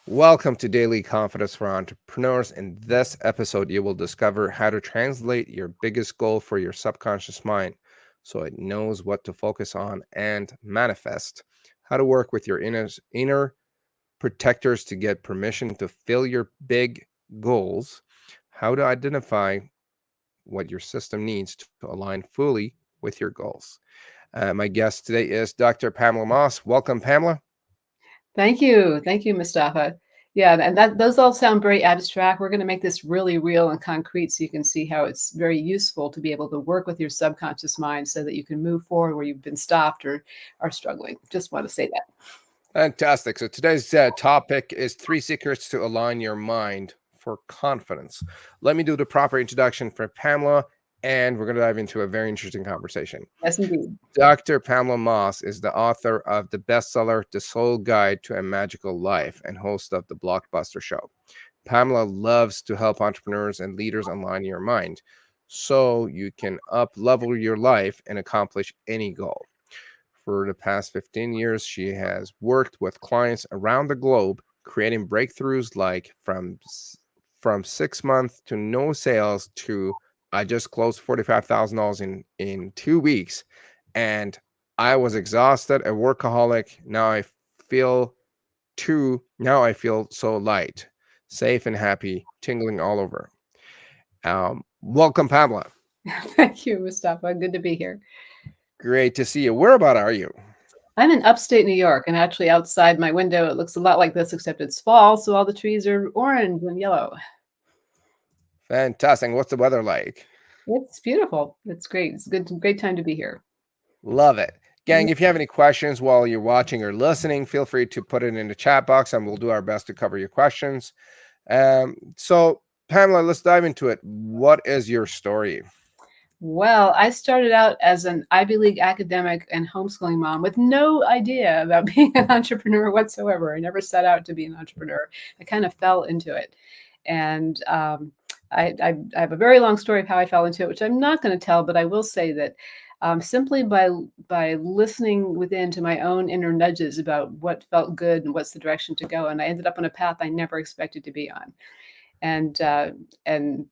Welcome to Daily Confidence for Entrepreneurs. In this episode, you will discover how to translate your biggest goal for your subconscious mind so it knows what to focus on and manifest, how to work with your inner protectors to get permission to fill your big goals, how to identify what your system needs to align fully with your goals. My guest today is Dr. Pamela Moss. Welcome, Pamela. Thank you. Thank you, Mustafa. Yeah, and that those all sound very abstract. We're going to make this really real and concrete so you can see how it's very useful to be able to work with your subconscious mind so that you can move forward where you've been stopped or are struggling. Just want to say that. Fantastic. So today's topic is three secrets to align your mind for confidence. Let me do the proper introduction for Pamela, and we're going to dive into a very interesting conversation. Yes, indeed. Dr. Pamela Moss is the author of the bestseller The Soul Guide to a Magical Life and host of the Blockbuster Show. Pamela loves to help entrepreneurs and leaders align your mind so you can up level your life and accomplish any goal. For the past 15 years, she has worked with clients around the globe, creating breakthroughs like from 6 months to no sales to I just closed $45,000 in 2 weeks, and I was exhausted, a workaholic. Now I feel so light, safe and happy, tingling all over. Welcome, Pamela. Thank you, Mustafa. Good to be here. Great to see you. Where about are you? I'm in upstate New York, and actually outside my window, it looks a lot like this, except it's fall, so all the trees are orange and yellow. Fantastic. What's the weather like? It's beautiful. It's great. It's a great time to be here. Love it. Gang, if you have any questions while you're watching or listening, feel free to put it in the chat box and we'll do our best to cover your questions. So, Pamela, let's dive into it. What is your story? Well, I started out as an Ivy League academic and homeschooling mom with no idea about being an entrepreneur whatsoever. I never set out to be an entrepreneur. I kind of fell into it. And I have a very long story of how I fell into it, which I'm not going to tell, but I will say that simply by listening within to my own inner nudges about what felt good and what's the direction to go, and I ended up on a path I never expected to be on. And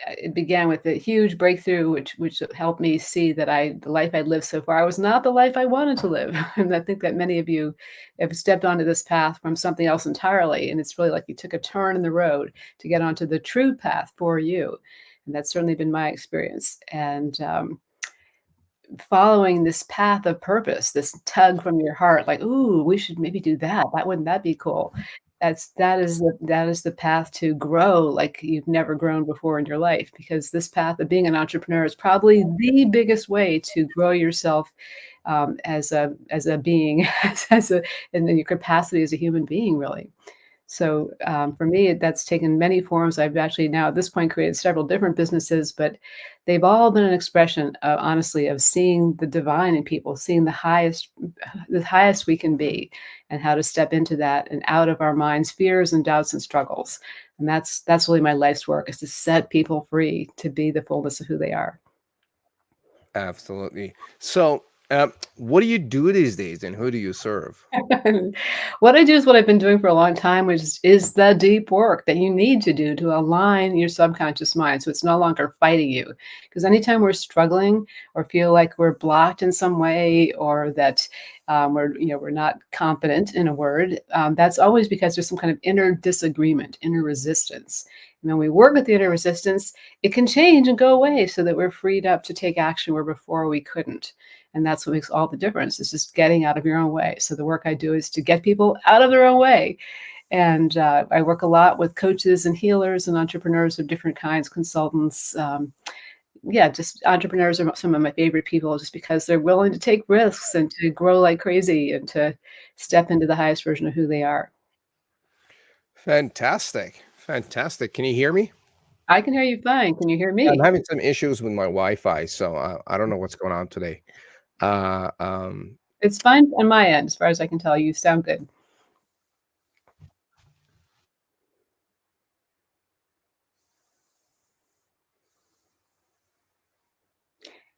it began with a huge breakthrough, which helped me see that the life I lived so far was not the life I wanted to live. And I think that many of you have stepped onto this path from something else entirely, and it's really like you took a turn in the road to get onto the true path for you. And that's certainly been my experience. And following this path of purpose, this tug from your heart, like, "Ooh, we should maybe do that. Wouldn't that be cool?" That is the path to grow like you've never grown before in your life, because this path of being an entrepreneur is probably the biggest way to grow yourself, as a being, as a and then your capacity as a human being, really. So for me, that's taken many forms. I've actually now at this point created several different businesses, but they've all been an expression, honestly, of seeing the divine in people, seeing the highest we can be, and how to step into that and out of our minds' fears and doubts and struggles. And that's really my life's work, is to set people free to be the fullness of who they are. Absolutely. So, what do you do these days and who do you serve? What I do is what I've been doing for a long time, which is the deep work that you need to do to align your subconscious mind so it's no longer fighting you. Because anytime we're struggling or feel like we're blocked in some way, or that we're not confident in a word, that's always because there's some kind of inner disagreement, inner resistance. And when we work with the inner resistance, it can change and go away so that we're freed up to take action where before we couldn't. And that's what makes all the difference, is just getting out of your own way. So the work I do is to get people out of their own way. And I work a lot with coaches and healers and entrepreneurs of different kinds, consultants. Yeah, just entrepreneurs are some of my favorite people, just because they're willing to take risks and to grow like crazy and to step into the highest version of who they are. Fantastic. Fantastic. Can you hear me? I can hear you fine. Can you hear Yeah, I'm me? having some issues with my Wi-Fi, so I don't know what's going on today. Uh, um, It's fine on my end, as far as I can tell. You sound good.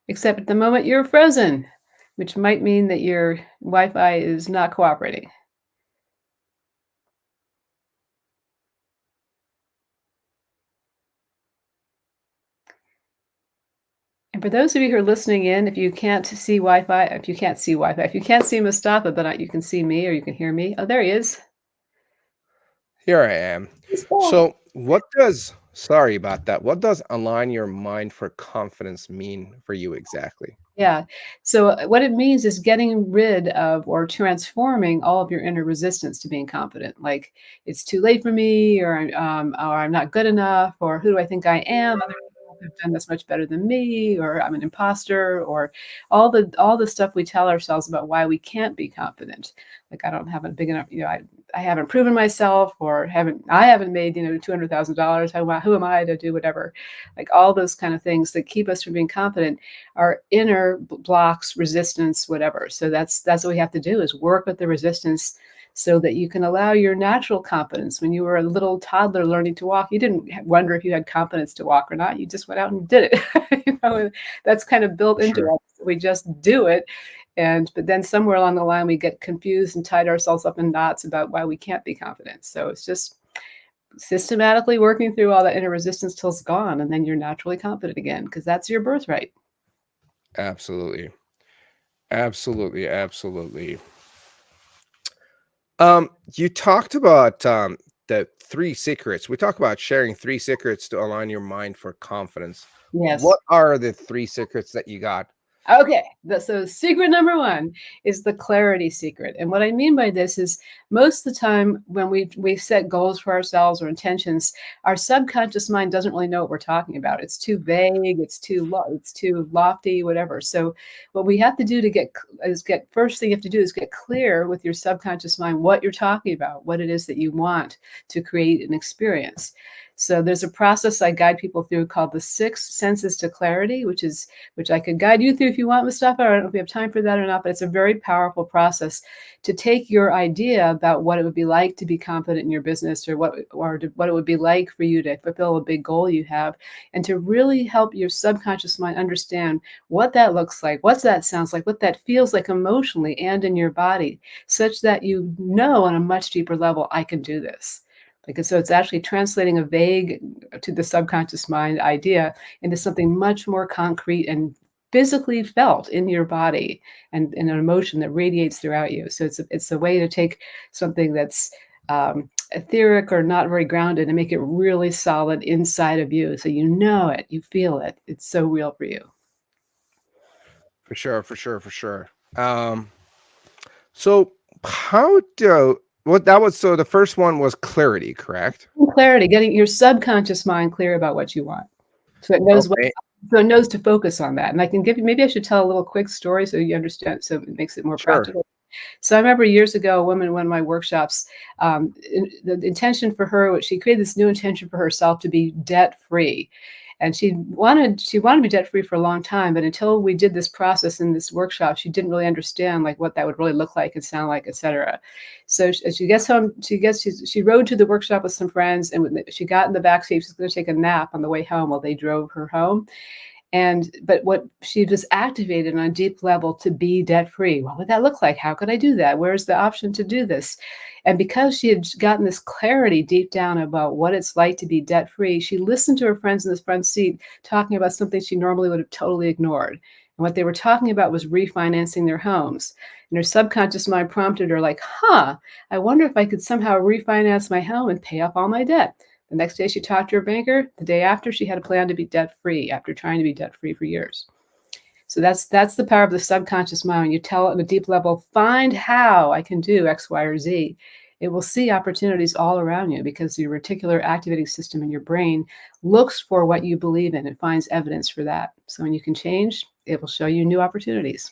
Except at the moment you're frozen, which might mean that your Wi-Fi is not cooperating. For those of you who are listening in, if you can't see Wi-Fi, if you can't see Mustafa, but you can see me or you can hear me. Oh, there he is. Here I am. He's back. So, what does sorry about that. What does align your mind for confidence mean for you exactly? Yeah. So what it means is getting rid of or transforming all of your inner resistance to being confident. Like it's too late for me, or I'm not good enough, or who do I think I am? Other people have done this much better than me, or I'm an imposter, or all the stuff we tell ourselves about why we can't be confident. Like I don't have a big enough, I haven't proven myself, or I haven't made $200,000. Who am I to do whatever? Like all those kind of things that keep us from being confident our inner blocks, resistance, whatever. So that's what we have to do is work with the resistance so that you can allow your natural confidence. When you were a little toddler learning to walk, you didn't wonder if you had confidence to walk or not. You just went out and did it. That's kind of built into Sure. us. We just do it. But then somewhere along the line, we get confused and tied ourselves up in knots about why we can't be confident. So it's just systematically working through all that inner resistance till it's gone, and then you're naturally confident again because that's your birthright. Absolutely. Absolutely. Absolutely. You talked about the three secrets. We talk about sharing three secrets to align your mind for confidence. Yes. What are the three secrets that you got? Okay, so secret number one is the clarity secret. And what I mean by this is most of the time when we set goals for ourselves or intentions, our subconscious mind doesn't really know what we're talking about. It's too vague, it's too lofty, whatever. So what we have to do to get first thing you have to do is get clear with your subconscious mind what you're talking about, what it is that you want to create an experience. So there's a process I guide people through called the six senses to clarity, which I could guide you through if you want, Mustafa. I don't know if we have time for that or not, but it's a very powerful process to take your idea about what it would be like to be confident in your business, or what it would be like for you to fulfill a big goal you have, and to really help your subconscious mind understand what that looks like, what that sounds like, what that feels like emotionally and in your body, such that you know on a much deeper level, I can do this. Because so it's actually translating a vague to the subconscious mind idea into something much more concrete and physically felt in your body, and an emotion that radiates throughout you. So it's a way to take something that's etheric or not very grounded and make it really solid inside of you. So you know it, you feel it. It's so real for you. For sure, for sure, for sure. So how do what that was so the first one was clarity, correct? Clarity, getting your subconscious mind clear about what you want. So it knows what Okay, so it knows to focus on that. And I can give you maybe I should tell a little quick story so you understand, so it makes it more sure. practical. So I remember years ago, a woman in one of my workshops, the intention for her, she created this new intention for herself to be debt free. And she wanted to be debt free for a long time, but until we did this process in this workshop, she didn't really understand like what that would really look like and sound like, etc. So as she gets home, she rode to the workshop with some friends, and when she got in the back seat, she was going to take a nap on the way home while they drove her home. But what she was activated on a deep level to be debt free. What would that look like? How could I do that? Where's the option to do this? And because she had gotten this clarity deep down about what it's like to be debt free, she listened to her friends in this front seat talking about something she normally would have totally ignored. And what they were talking about was refinancing their homes. And her subconscious mind prompted her, like, I wonder if I could somehow refinance my home and pay off all my debt. The next day she talked to her banker. The day after, she had a plan to be debt free after trying to be debt free for years. So that's the power of the subconscious mind. When you tell it at a deep level, find how I can do X, Y, or Z. It will see opportunities all around you because your reticular activating system in your brain looks for what you believe in and finds evidence for that. So when you can change, it will show you new opportunities.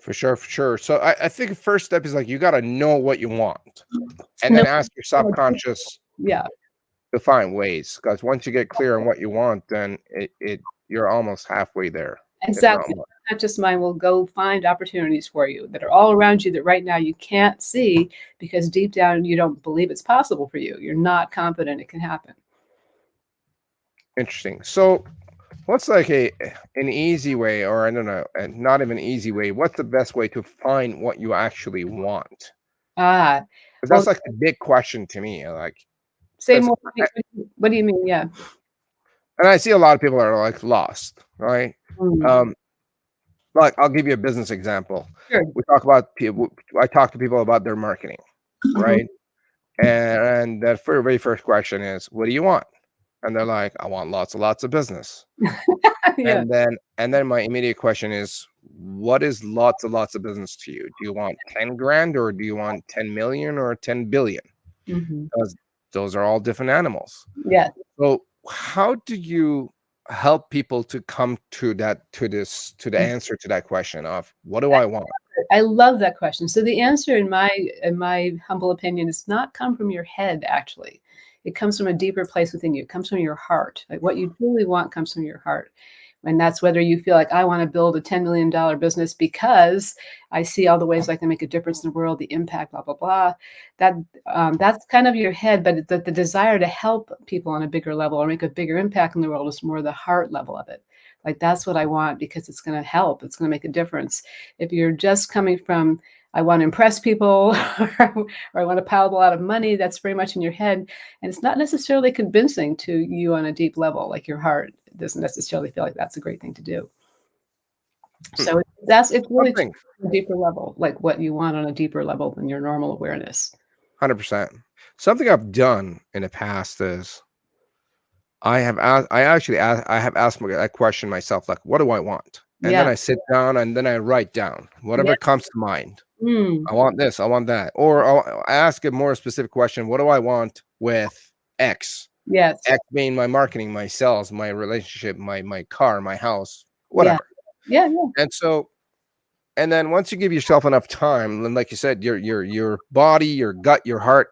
For sure, for sure. So I think the first step is like you gotta know what you want and No, then ask your subconscious yeah, to find ways. Because once you get clear on what you want, then it you're almost halfway there, if not exactly. more. Subconscious mind will go find opportunities for you that are all around you that right now you can't see because deep down you don't believe it's possible for you. You're not confident it can happen. Interesting. So what's like an easy way, or I don't know, and not even easy way, what's the best way to find what you actually want? Ah, 'Cause well, that's like the big question to me, like, say 'cause more. What do you mean? Yeah. and I see a lot of people are like lost, right? Mm. Um, like I'll give you a business example. Sure. We talk about people. I talk to people about their marketing, Mhm. right? And the very first question is, "What do you want?" And they're like, "I want lots of business." Yeah. And then my immediate question is, "What is lots of business to you? Do you want 10 grand or do you want 10 million or 10 billion? Mhm. Because those are all different animals. Yeah. So how do you help people to come to the answer to that question of what do I want? I love that question. So the answer in my humble opinion is not come from your head actually. It comes from a deeper place within you. It comes from your heart. Like what you truly want comes from your heart. And that's whether you feel like I want to build a $10 million business because I see all the ways I can make a difference in the world, the impact, blah blah blah. That that's kind of your head, but the desire to help people on a bigger level or make a bigger impact in the world is more the heart level of it. Like that's what I want because it's going to help. It's going to make a difference. If you're just coming from, I want to impress people or I want to pile a lot of money, that's very much in your head. And it's not necessarily convincing to you on a deep level, like your heart doesn't necessarily feel like that's a great thing to do. Hmm, So it's really something a deeper level, like what you want on a deeper level than your normal awareness. 100%. Something I've done in the past is I have asked my that question myself, like, what do I want? And then Yeah. I sit down and then I write down Yeah. whatever comes to mind. Mm. I want this, I want that. Or I ask a more specific question, what do I want with X? Yes. X being my marketing, my sales, my relationship, my car, my house, Yeah. whatever. Yeah. Yeah. And so and then once you give yourself enough time, then like you said, your body, your gut, your heart,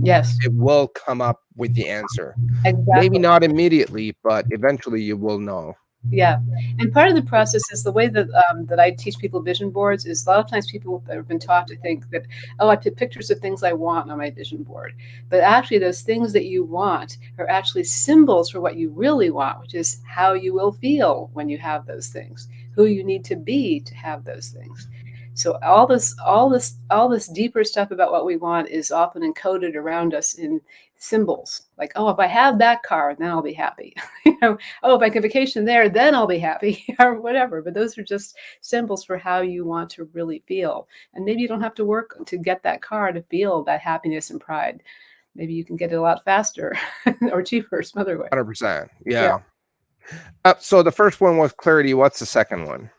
Yes. it will come up with the answer. Maybe Exactly. not immediately, but eventually you will know. Yeah, and part of the process is the way that that I teach people vision boards is a lot of times people that have been taught to think that, oh, I put pictures of things I want on my vision board, but actually those things that you want are actually symbols for what you really want, which is how you will feel when you have those things, who you need to be to have those things. So all this deeper stuff about what we want is often encoded around us in symbols. Like, oh, if I have that car, then I'll be happy. You know, oh, if I can vacation there, then I'll be happy or whatever. But those are just symbols for how you want to really feel. And maybe you don't have to work to get that car to feel that happiness and pride. Maybe you can get it a lot faster or cheaper some other way. 100%. Yeah. Yeah. So the first one was clarity. What's the second one?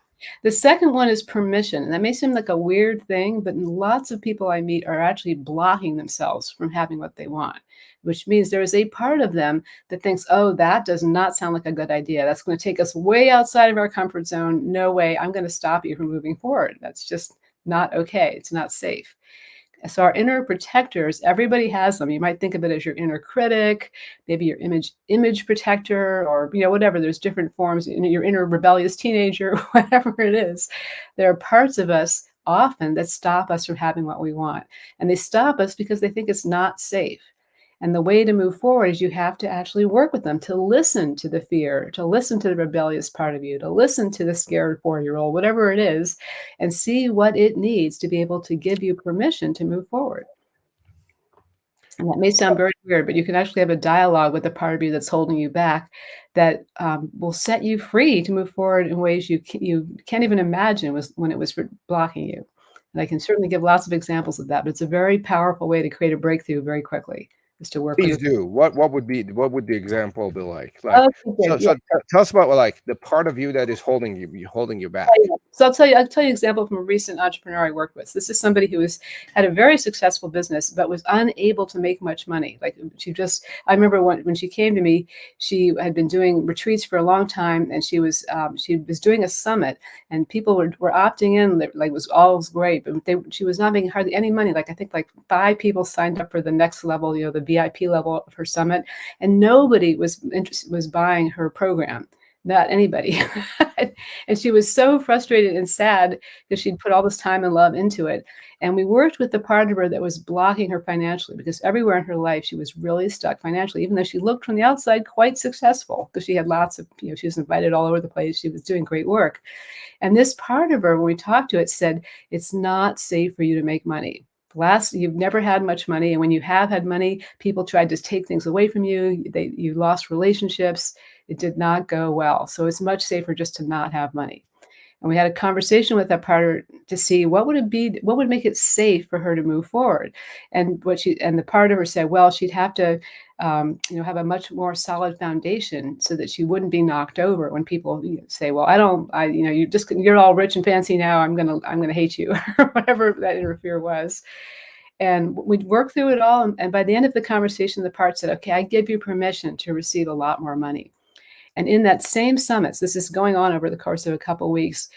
The second one is permission. And that may seem like a weird thing, but lots of people I meet are actually blocking themselves from having what they want, which means there is a part of them that thinks, oh, that does not sound like a good idea. That's going to take us way outside of our comfort zone. No way. I'm going to stop you from moving forward. That's just not okay. It's not safe. So our inner protectors, everybody has them. You might think of it as your inner critic, maybe your image protector, or whatever. There's different forms. Your inner rebellious teenager, whatever it is. There are parts of us often that stop us from having what we want, and they stop us because they think it's not safe. And the way to move forward is you have to actually work with them to listen to the fear, to listen to the rebellious part of you, to listen to the scared 4-year-old, whatever it is, and see what it needs to be able to give you permission to move forward. And that may sound very weird, but you can actually have a dialogue with the part of you that's holding you back that will set you free to move forward in ways you can't even imagine was when it was blocking you. And I can certainly give lots of examples of that, but it's a very powerful way to create a breakthrough very quickly, is to work with Please it. do. What would the example be like? Like, Okay, so good. Yeah. tell us about like the part of you that is holding you back. Yeah. So I'll tell you an example from a recent entrepreneur I worked with. This is somebody who had a very successful business, but was unable to make much money. Like I remember when she came to me, she had been doing retreats for a long time, and she was doing a summit, and people were opting in. Like it was all great, but she was not making hardly any money. Like I think like 5 people signed up for the next level, the VIP level of her summit, and nobody was buying her program, not anybody. And she was so frustrated and sad because she'd put all this time and love into it. And we worked with the part of her that was blocking her financially because everywhere in her life she was really stuck financially, even though she looked from the outside quite successful because she had lots of, she was invited all over the place. She was doing great work. And this part of her, when we talked to it, said, it's not safe for you to make money. You've never had much money. And when you have had money, people tried to take things away from you. You lost relationships. It did not go well. So it's much safer just to not have money. And we had a conversation with that partner to see what would it be, what would make it safe for her to move forward. And the partner said, well, she'd have to, have a much more solid foundation so that she wouldn't be knocked over when people say, well, you're all rich and fancy now. I'm gonna hate you, or whatever that interfere was. And we'd work through it all. And by the end of the conversation, the part said, okay, I give you permission to receive a lot more money. And in that same summits, this is going on over the course of a couple of weeks.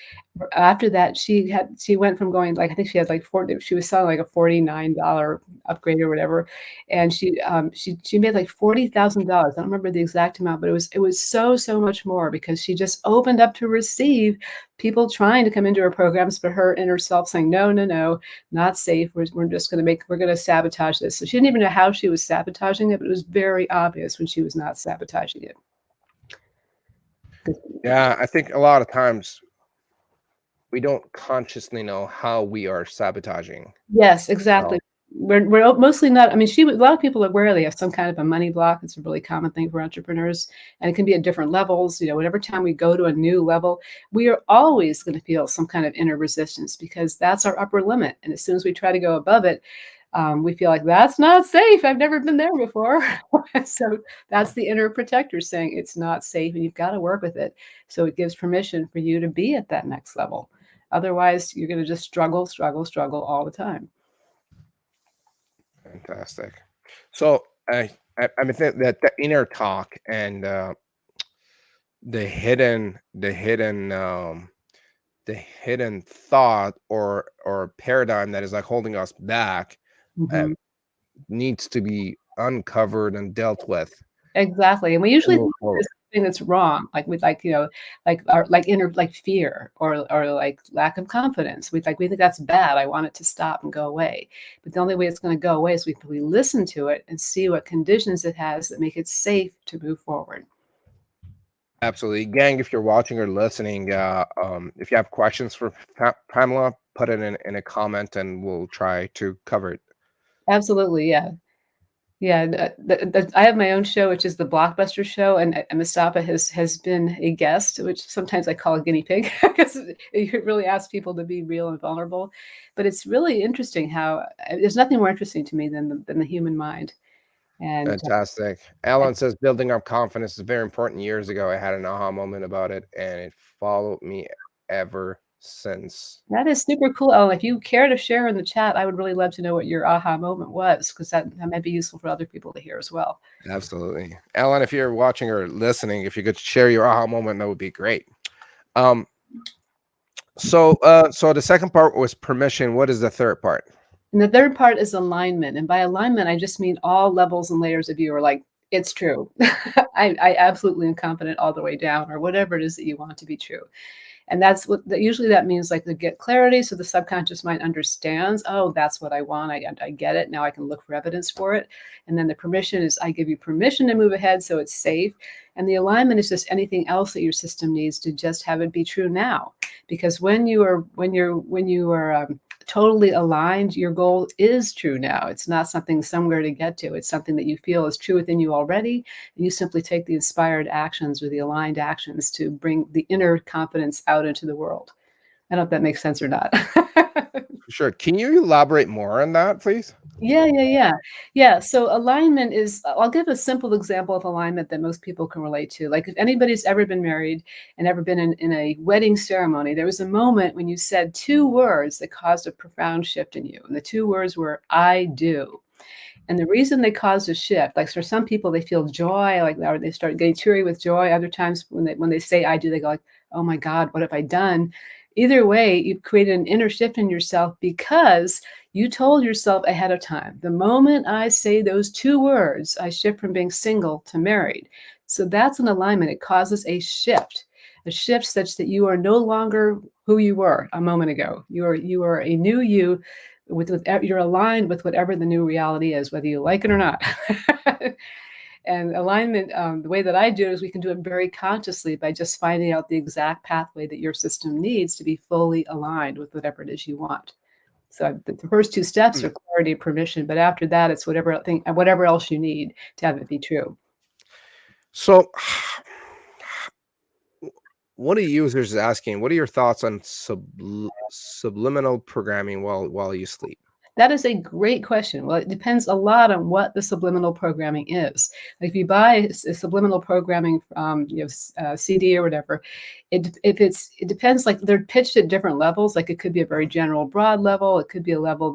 After that, she went from going, like, I think she had like 40, she was selling like a $49 upgrade or whatever, and she made like $40,000. I don't remember the exact amount, but it was so much more because she just opened up to receive people trying to come into her programs, but her inner self saying, no, no, no, not safe. We're going to sabotage this. So she didn't even know how she was sabotaging it, but it was very obvious when she was not sabotaging it. Yeah, I think a lot of times we don't consciously know how we are sabotaging. Yes, So exactly. We're mostly not. I mean, a lot of people are aware they have some kind of a money block. It's a really common thing for entrepreneurs, and it can be at different levels. Whatever time we go to a new level, we are always going to feel some kind of inner resistance because that's our upper limit. And as soon as we try to go above it, we feel like that's not safe. I've never been there before. So that's the inner protector saying it's not safe, and you've got to work with it. So it gives permission for you to be at that next level. Otherwise, you're going to just struggle, struggle, struggle all the time. fantastic. So I mean that the inner talk and the hidden thought or paradigm that is like holding us back uh, Mhm. needs to be uncovered and dealt with Exactly, and we to usually move think forward. it's something that's wrong, like with like inner like fear or like lack of confidence. We think that's bad. I want it to stop and go away. But the only way it's going to go away is we listen to it and see what conditions it has that make it safe to move forward. Absolutely, gang. If you're watching or listening, if you have questions for Pamela, put it in a comment and we'll try to cover it. Absolutely, yeah. Yeah, I have my own show, which is the Blockbuster Show, and Mustafa has been a guest, which sometimes I call a guinea pig because it really asks people to be real and vulnerable. But it's really interesting how there's nothing more interesting to me than the human mind. And Fantastic. Alan says building up confidence is very important. Years ago, I had an aha moment about it, and it followed me ever since. that is super cool, Ellen. If you care to share in the chat, I would really love to know what your aha moment was because that might be useful for other people to hear as well. Absolutely. Alan, if you're watching or listening, if you could share your aha moment, that would be great. Um, so the second part was permission. What is the third part? And the third part is alignment. And by alignment, I just mean all levels and layers of you are like, it's true. I absolutely am confident all the way down, or whatever it is that you want to be true. And that's what usually that means, like to get clarity. So the subconscious mind understands, oh, that's what I want. I get it. Now I can look for evidence for it. And then the permission is I give you permission to move ahead so it's safe. And the alignment is just anything else that your system needs to just have it be true now. Because when you are totally aligned, your goal is true now. It's not something somewhere to get to. It's something that you feel is true within you already. And you simply take the inspired actions or the aligned actions to bring the inner confidence out into the world. I don't know if that makes sense or not. Sure. Can you elaborate more on that, please? Yeah. So alignment is, I'll give a simple example of alignment that most people can relate to. Like if anybody's ever been married and ever been in a wedding ceremony, there was a moment when you said two words that caused a profound shift in you. And the two words were, I do. And the reason they caused a shift, like for some people, they feel joy, like or they start getting teary with joy. Other times when they say I do, they go like, oh my God, what have I done? Either way, you've created an inner shift in yourself because you told yourself ahead of time, the moment I say those two words, I shift from being single to married. So that's an alignment. It causes a shift such that you are no longer who you were a moment ago. You are a new you you're aligned with whatever the new reality is, whether you like it or not. And alignment, the way that I do it is we can do it very consciously by just finding out the exact pathway that your system needs to be fully aligned with whatever it is you want. So the first two steps Hmm. are clarity, permission, but after that, it's whatever else you need to have it be true. So one of the users is asking, what are your thoughts on subliminal programming while you sleep? That is a great question. Well, it depends a lot on what the subliminal programming is. Like if you buy a subliminal programming, CD or whatever, it depends. Like they're pitched at different levels. Like it could be a very general, broad level. It could be a level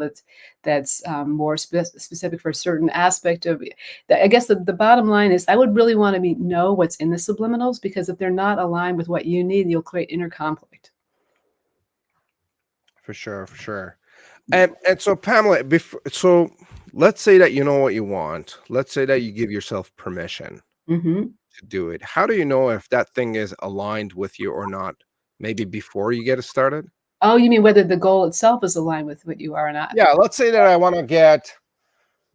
that's more specific for a certain aspect of. I guess the bottom line is, I would really want to know what's in the subliminals, because if they're not aligned with what you need, you'll create inner conflict. For sure, for sure. And so Pamela, so let's say that you know what you want. Let's say that you give yourself permission Hmm. to do it. How do you know if that thing is aligned with you or not? Maybe before you get it started? Oh, you mean whether the goal itself is aligned with what you are or not? Yeah, let's say that I want to get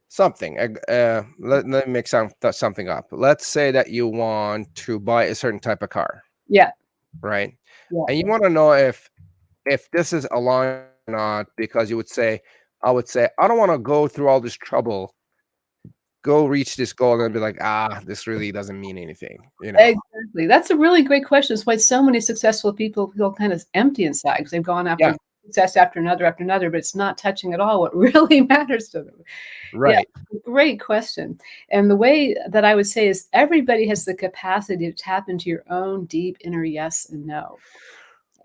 something. Let me make something up. Let's say that you want to buy a certain type of car, Yeah, right? yeah. And you want to know if this is aligned or not, because I would say, I don't want to go through all this trouble, go reach this goal, and be like, this really doesn't mean anything. Exactly. That's a really great question. It's why so many successful people feel kind of empty inside, because they've gone Yeah, after success after another, but it's not touching at all what really matters to them. Yeah, right. great question. And the way that I would say is, everybody has the capacity to tap into your own deep inner yes and no.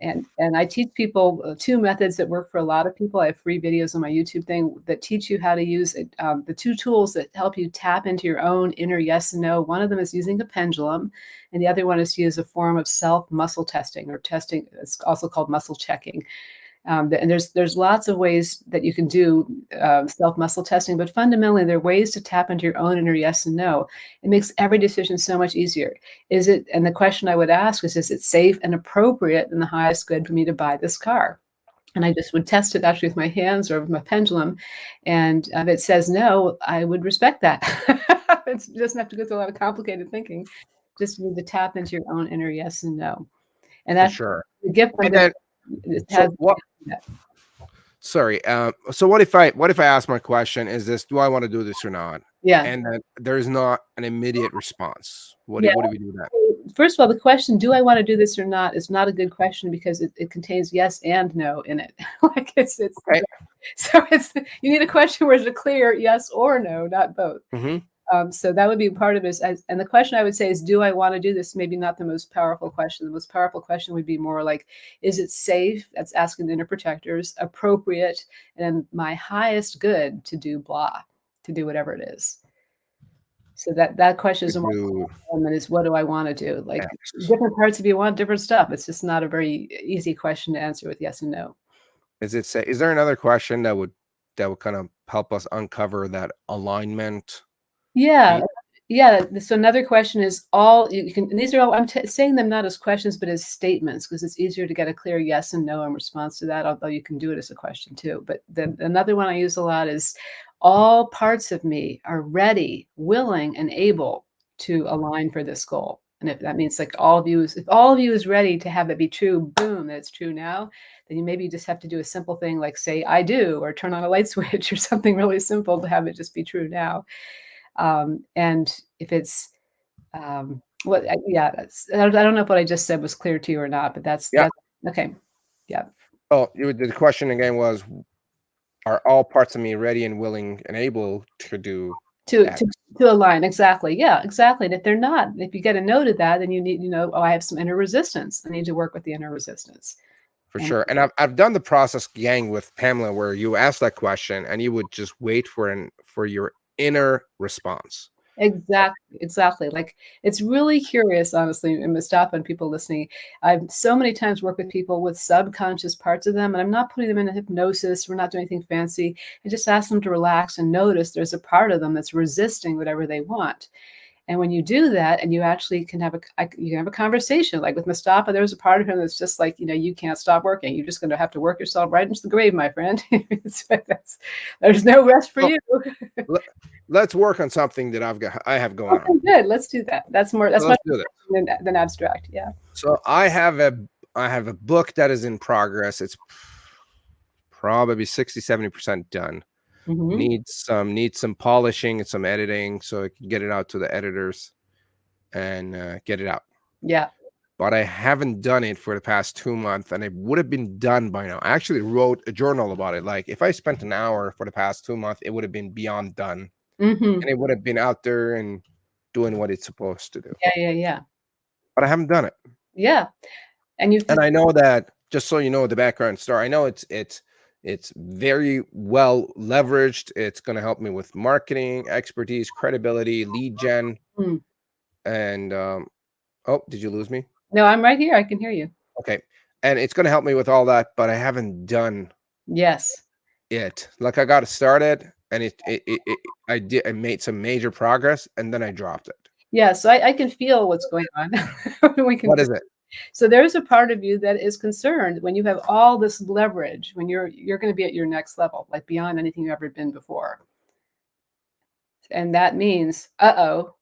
And I teach people two methods that work for a lot of people. I have free videos on my YouTube thing that teach you how to use it, the two tools that help you tap into your own inner yes and no. One of them is using a pendulum, and the other one is to use a form of self muscle testing, or testing. It's also called muscle checking. And there's lots of ways that you can do self muscle testing, but fundamentally there are ways to tap into your own inner yes and no. It makes every decision so much easier. Is it? And the question I would ask is it safe and appropriate and the highest good for me to buy this car? And I just would test it actually with my hands or with my pendulum. And if it says no, I would respect that. It doesn't have to go through a lot of complicated thinking. Just need to tap into your own inner yes and no. And For that's sure. the gift I'm And going then, to. It has. so what? Sorry. So what if I ask my question is this: do I want to do this or not? Yeah. And then there's not an immediate response. What Yeah. do, what do we do then? First of all, the question, do I want to do this or not, is not a good question, because it contains yes and no in it. Like it's Okay. so it's you need a question where it's a clear yes or no, not both. Hmm. So that would be part of it. And the question I would say is, do I want to do this? Maybe not the most powerful question. The most powerful question would be more like, is it safe? That's asking the inner protectors, appropriate, and my highest good to do blah, to do whatever it is. So that question To is a more do common one, is what do I want to do? Like X. different parts of you want different stuff. It's just not a very easy question to answer with yes and no. Is there another question that would kind of help us uncover that alignment Yeah. piece? Yeah. So another question is, all you can, and these are all, I'm saying them not as questions, but as statements, because it's easier to get a clear yes and no in response to that, although you can do it as a question too. But then another one I use a lot is, all parts of me are ready, willing, and able to align for this goal. And if that means like all of you is, if all of you is ready to have it be true, boom, that it's true now, then you maybe just have to do a simple thing like say, I do, or turn on a light switch or something really simple to have it just be true now. And if it's yeah, I don't know if what I just said was clear to you or not, but Yeah. that's okay. Yeah. Oh, the question again was, are all parts of me ready and willing and able to do To X? to to align, exactly. Yeah, exactly. And if they're not, if you get a no to that, then you need, oh, I have some inner resistance. I need to work with the inner resistance. For And sure. And I've done the process gang with Pamela where you ask that question and you would just wait for your inner response. exactly, exactly. Like it's really curious, honestly, and Mustafa and people listening. I've so many times worked with people with subconscious parts of them, and I'm not putting them in a hypnosis. We're not doing anything fancy. I just ask them to relax and notice there's a part of them that's resisting whatever they want. And when you do that, and you actually can have you can have a conversation, like with Mustafa, there was a part of him that's just like, you can't stop working. You're just going to have to work yourself right into the grave, my friend. There's no rest for So you. le- let's work on something that I have going on. Okay, good. Let's do that. That's So much let's do this. more than abstract. Yeah. So I have a book that is in progress. It's probably 60-70% done. Hmm. Needs some polishing and some editing so I can get it out to the editors and get it out. Yeah. but I haven't done it for the past 2 months, and it would have been done by now. I actually wrote a journal about it. Like if I spent an hour for the past 2 months, it would have been beyond done, Mhm. and it would have been out there and doing what it's supposed to do. Yeah, yeah, yeah. But I haven't done it. Yeah, and you And feel I know that, just so you know the background story, I know it's very well leveraged. It's going to help me with marketing, expertise, credibility, lead gen, mm. and oh, did you lose me? No, I'm right here, I can hear you. Okay. And it's going to help me with all that, but I haven't done Yes. it. Like I got it started, and I made some major progress, and then I dropped it. Yeah, so I can feel what's going on. We can What is it? so there's a part of you that is concerned when you have all this leverage, when you're gonna be at your next level, like beyond anything you've ever been before. And that means, uh-oh,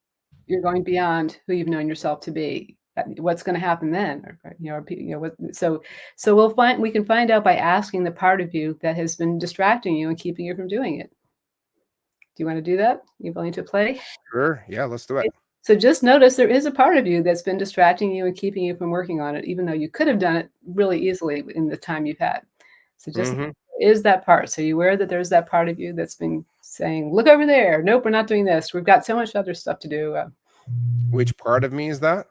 you're going beyond who you've known yourself to be. What's gonna happen then? Or, what so we can find out by asking the part of you that has been distracting you and keeping you from doing it. Do you wanna do that? You willing to play? Sure. Yeah, let's do it. Okay. So just notice there is a part of you that's been distracting you and keeping you from working on it, even though you could have done it really easily in the time you've had. So just Hmm. is that part. So you aware that there's that part of you that's been saying, look over there. Nope, we're not doing this. We've got so much other stuff to do. Which part of me is that?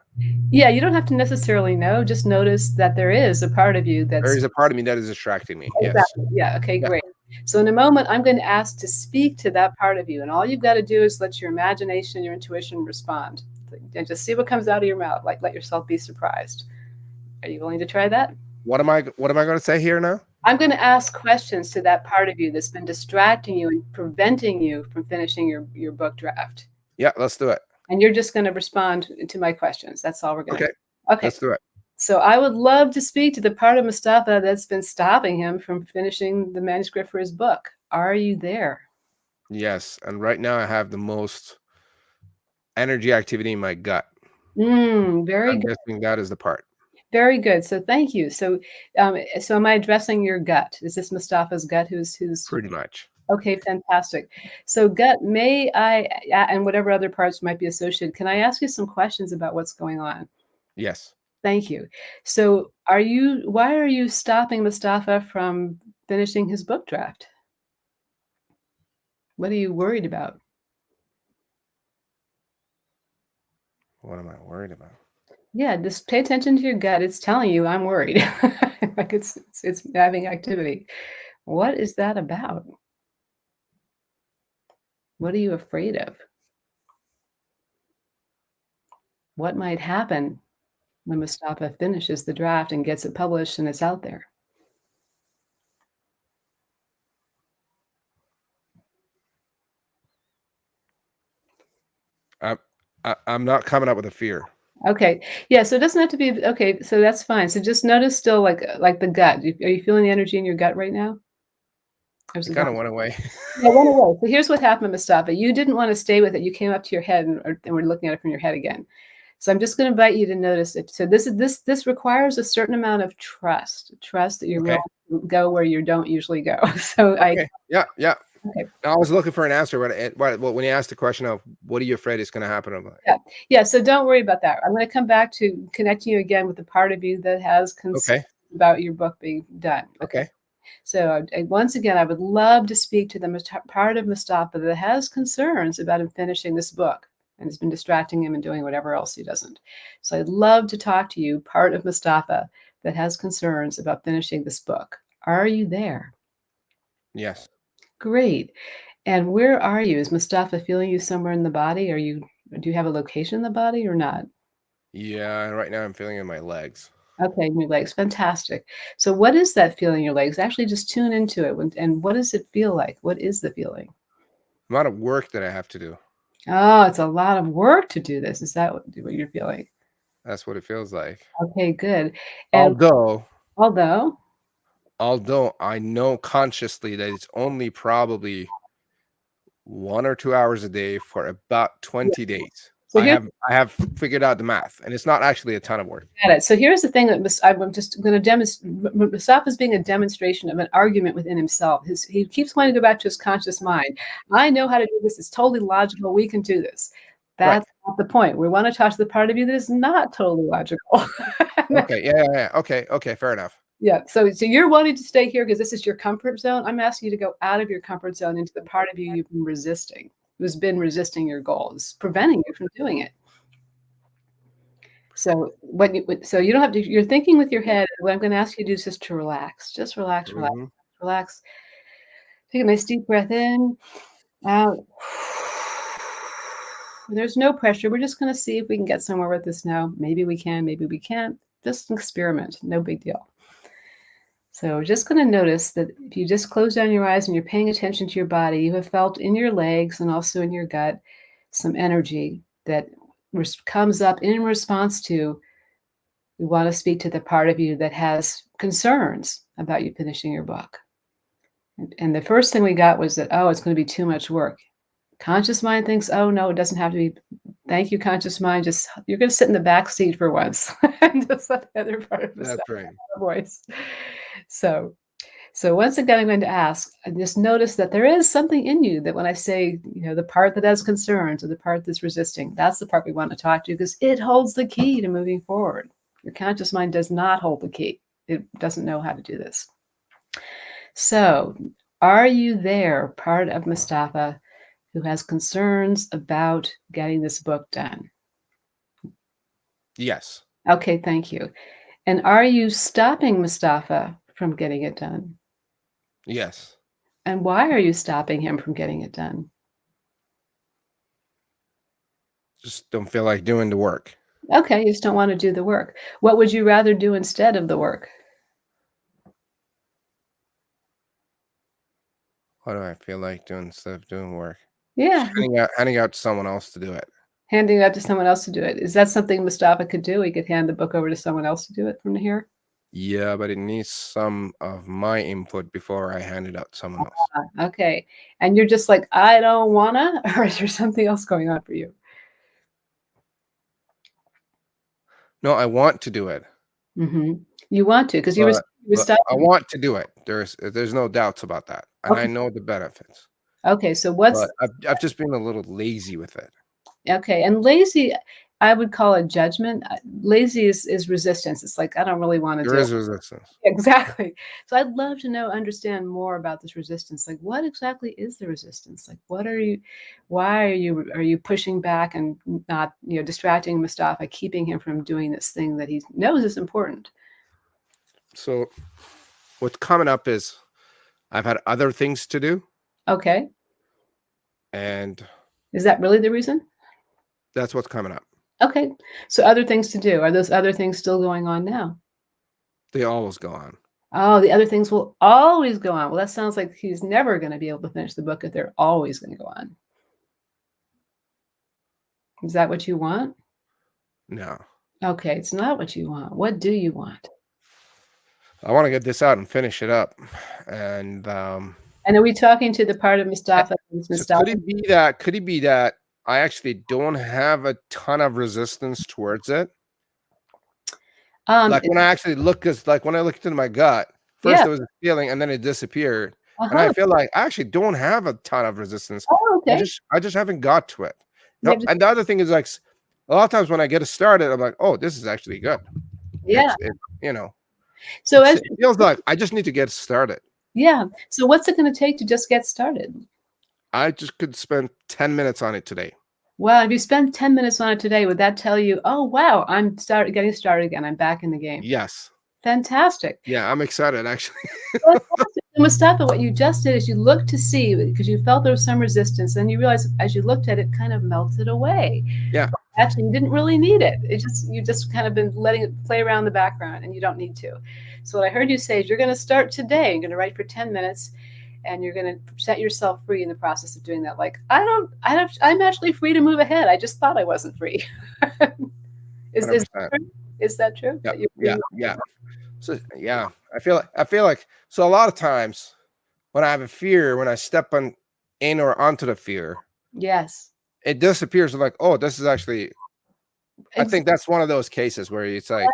Yeah, you don't have to necessarily know. Just notice that there is a part of you There that's is a part of me that is distracting me. Yes. exactly. Yeah. Okay, Yeah. great. So in a moment, I'm going to ask to speak to that part of you. And all you've got to do is let your imagination, your intuition respond. And just see what comes out of your mouth. Like let yourself be surprised. Are you willing to try that? What am I going to say here now? I'm going to ask questions to that part of you that's been distracting you and preventing you from finishing your book draft. Yeah, let's do it. And you're just going to respond to my questions. That's all we're going to Okay, do. Okay. let's do it. So I would love to speak to the part of Mustafa that's been stopping him from finishing the manuscript for his book. Are you there? Yes, and right now I have the most energy activity in my gut. Very I'm good. guessing that is the part. Very good. So thank you. So am I addressing your gut? Is this Mustafa's gut who's Pretty much. okay, fantastic. So gut, may I and whatever other parts might be associated, can I ask you some questions about what's going on? Yes. Thank you. So why are you stopping Mustafa from finishing his book draft? What are you worried about? What am I worried about? Yeah, just pay attention to your gut. It's telling you I'm worried. Like it's having activity. What is that about? What are you afraid of? What might happen when Mustafa finishes the draft and gets it published and it's out there? I'm I'm not coming up with a fear. Okay. Yeah, so it doesn't have to be okay, so that's fine. So just notice still like the gut. Are you feeling the energy in your gut right now? Or is It it kind gone? of went away. Yeah, it went away. So here's what happened, Mustafa. You didn't want to stay with it. You came up to your head and we're looking at it from your head again. So I'm just going to invite you to notice it. So this requires a certain amount of trust that you're willing Okay. to go where you don't usually go. So I Okay. Yeah. Yeah. okay. I was looking for an answer, but when you asked the question of what are you afraid is going to happen, I'm like, Yeah. Yeah, so don't worry about that. I'm going to come back to connecting you again with the part of you that has concern okay, about your book being done. Okay. okay, So once again, I would love to speak to the part of Mustafa that has concerns about him finishing this book and has been distracting him and doing whatever else he doesn't. So I'd love to talk to you, part of Mustafa that has concerns about finishing this book. Are you there? yes, Great. And where are you? Is Mustafa feeling you somewhere in the body? Do you have a location in the body or not? yeah. And right now I'm feeling it in my legs. Okay, your legs, fantastic. So what is that feeling in your legs? Actually, just tune into it. And what does it feel like? What is the feeling? Amount of work that I have to do. Oh, it's a lot of work to do this. Is that what you're feeling? That's what it feels like. Okay, good. And Although, although although I know consciously that it's only probably 1 or 2 hours a day for about yeah, 20 days. so here's I have figured out the math, and it's not actually a ton of work. got it. So here's the thing that I'm just going to demonstrate. Mustafa is being a demonstration of an argument within himself. He keeps wanting to go back to his conscious mind. I know how to do this. It's totally logical. We can do this. Right. That's not the point. We wanna talk to the part of you that is not totally logical. And that's Okay. Yeah, yeah, yeah. Okay. Okay. Fair enough. yeah, so you're wanting to stay here because this is your comfort zone. I'm asking you to go out of your comfort zone into the part of you you've been resisting, who's been resisting your goals, preventing you from doing it. So so you don't have to you're thinking with your head, what I'm gonna ask you to do is just to relax. Just relax, relax, Hmm. relax. Take a nice deep breath in, out. There's no pressure. We're just gonna see if we can get somewhere with this now. Maybe we can, maybe we can't. Just an experiment, no big deal. So we're just going to notice that if you just close down your eyes and you're paying attention to your body, you have felt in your legs and also in your gut some energy that comes up in response to we want to speak to the part of you that has concerns about you finishing your book. And the first thing we got was that, oh, it's going to be too much work. Conscious mind thinks, oh, no, it doesn't have to be. Thank you, conscious mind. Just you're going to sit in the back seat for once and just let the other part of us That's have right. a voice. So so once again, I'm going to ask, and just notice that there is something in you that when I say, the part that has concerns or the part that's resisting, that's the part we want to talk to because it holds the key to moving forward. Your conscious mind does not hold the key. It doesn't know how to do this. So, are you there, part of Mustafa, who has concerns about getting this book done? Yes. Okay, thank you. And are you stopping Mustafa from getting it done? Yes. And why are you stopping him from getting it done? Just don't feel like doing the work. Okay, you just don't wanna do the work. What would you rather do instead of the work? What do I feel like doing instead of doing work? Just Yeah, handing out to someone else to do it. handing that to someone else to do it. Is that something Mustafa could do? He could hand the book over to someone else to do it from here? Yeah, but it needs some of my input before I hand it out to someone else. Okay, and you're just like, "I don't wanna," or is there something else going on for you? No, I want to do it, Mhm. You want to because but you were I stopping want to do it. There's no doubts about that, and I okay, know the benefits. okay, so But what's I've just been a little lazy with it. okay, and lazy, I would call it judgment. Lazy is resistance. It's like, "I don't really wanna There do is resistance. exactly. So I'd love to understand more about this resistance. Like, what exactly is the resistance? Like, why are you pushing back and not, distracting Mustafa, keeping him from doing this thing that he knows is important? So what's coming up is I've had other things to do, Okay. and Is that really the reason? that's what's coming up. Okay. So other things to do. Are those other things still going on now? They always go on. Oh, the other things will always go on. Well, that sounds like he's never going to be able to finish the book if they're always going to go on. Is that what you want? No. Okay, it's not what you want. What do you want? I wanna get this out and finish it up, and, And are we talking to the part of eh Mustafa who's so Mustafa? could it be that I actually don't have a ton of resistance towards it? Like, It when I actually look, 'cause, like, when I looked into my gut, first yeah, there was a feeling and then it disappeared, and I uh-huh. feel like I actually don't have a ton of resistance. Oh, okay. I just haven't got to it. You have to And the other thing is, like, a lot of times when I get it started, I'm like, "Oh, this is actually good." yeah. It you know, So as it feels like I just need to get started. yeah. So what's it gonna take to just get started? I just could spend 10 minutes on it today. Well, if you spend 10 minutes on it today, would that tell you, "Oh, wow, getting started again. I'm back in the game." Yes. Fantastic. Yeah, I'm excited, actually. Fantastic. So Mustafa, what you just did is you looked to see because you felt there was some resistance, and you realized as you looked at it, kind of melted away. Yeah, Actually, you didn't really need it. You just kind of been letting it play around the background, and you don't need to. So what I heard you say is you're going to start today. You're going to write for 10 minutes, and you're going to set yourself free in the process of doing that. Like I'm actually free to move ahead. I just thought I wasn't free. Is that 100%. true? Is that true? Yep. That you're free? Yeah, yeah. So, yeah, I feel like so a lot of times when I have a fear, when I step on in or onto the fear, Yes. it disappears. I'm like, "Oh, this is actually." I Ex- think that's one of those cases where it's like